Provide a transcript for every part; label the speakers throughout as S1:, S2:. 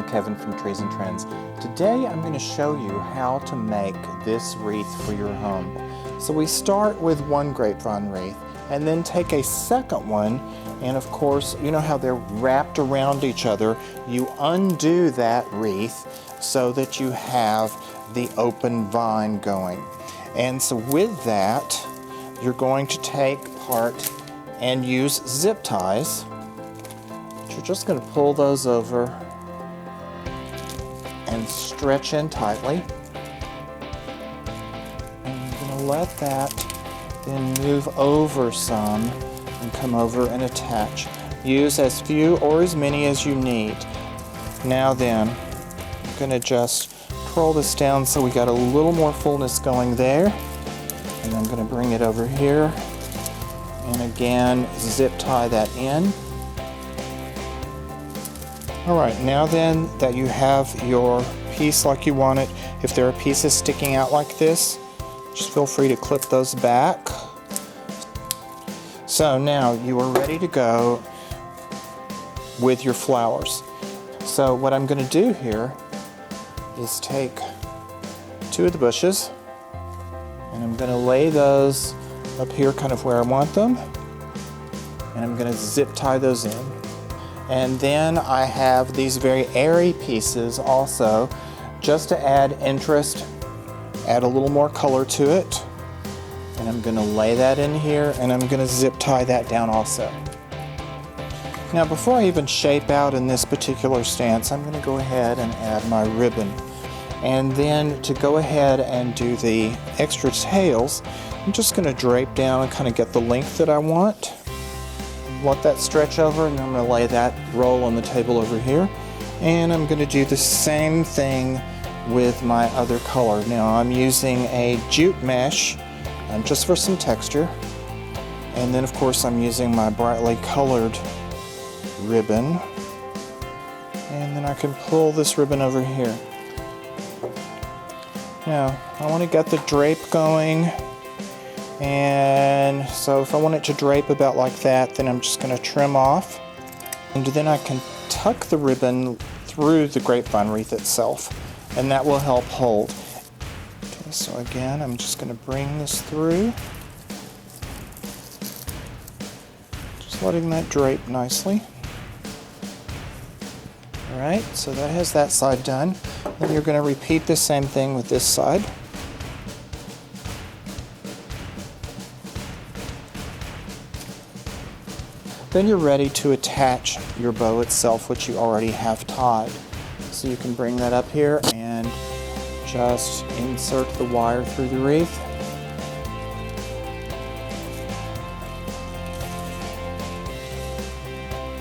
S1: I'm Kevin from Trees and Trends. Today I'm going to show you how to make this wreath for your home. So we start with one grapevine wreath and then take a second one, and of course you know how they're wrapped around each other. You undo that wreath so that you have the open vine going. And so with that you're going to take part and use zip ties. You're just going to pull those over and stretch in tightly. And you're going to let that then move over some and come over and attach. Use as few or as many as you need. Now then, I'm going to just curl this down so we got a little more fullness going there. And I'm going to bring it over here. And again, zip tie that in. Alright, now then that you have your piece like you want it, if there are pieces sticking out like this, just feel free to clip those back. So now you are ready to go with your flowers. So what I'm going to do here is take two of the bushes and I'm going to lay those up here kind of where I want them, and I'm going to zip tie those in. And then I have these very airy pieces also, just to add interest, add a little more color to it. And I'm going to lay that in here and I'm going to zip tie that down also. Now before I even shape out in this particular stance, I'm going to go ahead and add my ribbon. And then to go ahead and do the extra tails, I'm just going to drape down and kind of get the length that I want. Let that stretch over, and then I'm going to lay that roll on the table over here. And I'm going to do the same thing with my other color. Now I'm using a jute mesh just for some texture. And then of course I'm using my brightly colored ribbon. And then I can pull this ribbon over here. Now I want to get the drape going. And so if I want it to drape about like that, then I'm just going to trim off. And then I can tuck the ribbon through the grapevine wreath itself, and that will help hold. Okay, so again, I'm just going to bring this through. Just letting that drape nicely. Alright, so that has that side done. Then you're going to repeat the same thing with this side. Then you're ready to attach your bow itself, which you already have tied. So you can bring that up here and just insert the wire through the wreath.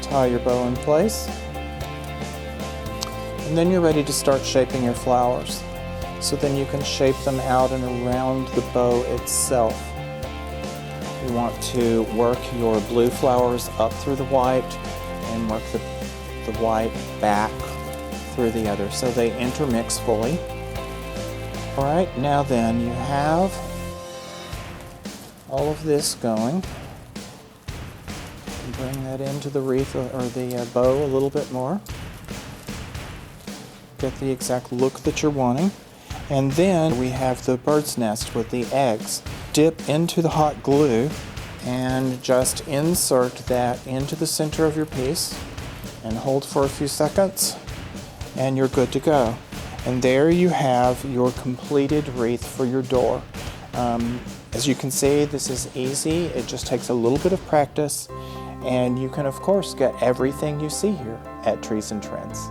S1: Tie your bow in place. And then you're ready to start shaping your flowers. So then you can shape them out and around the bow itself. You want to work your blue flowers up through the white and work the white back through the other so they intermix fully. Alright, now then you have all of this going. Bring that into the wreath or the bow a little bit more. Get the exact look that you're wanting. And then we have the bird's nest with the eggs. Dip into the hot glue and just insert that into the center of your piece and hold for a few seconds and you're good to go. And there you have your completed wreath for your door. As you can see, this is easy. It just takes a little bit of practice, and you can of course get everything you see here at Trees and Trends.